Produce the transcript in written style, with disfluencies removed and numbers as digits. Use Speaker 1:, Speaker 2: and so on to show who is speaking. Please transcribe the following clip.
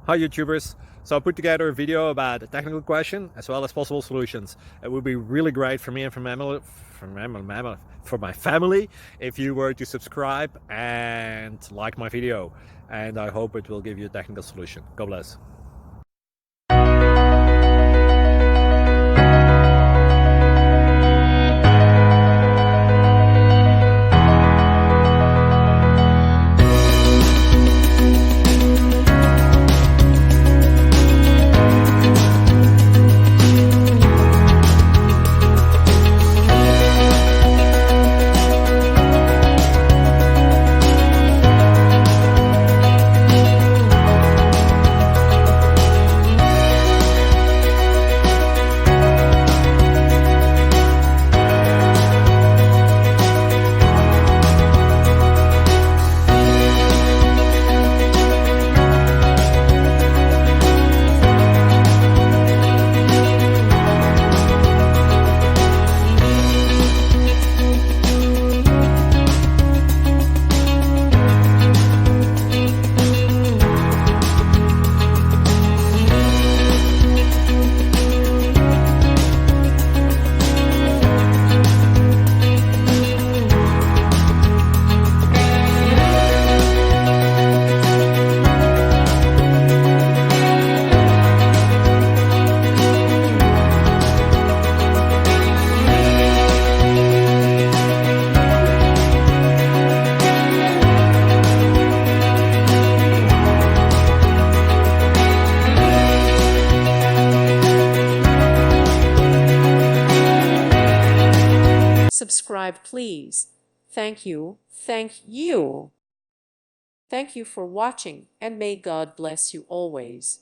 Speaker 1: Hi YouTubers! So I put together a video about a technical question as well as possible solutions. It would be really great for me and for my family if you were to subscribe and like my video, and I hope it will give you a technical solution. God bless.
Speaker 2: Subscribe, please. Thank you. Thank you. Thank you for watching, and may God bless you always.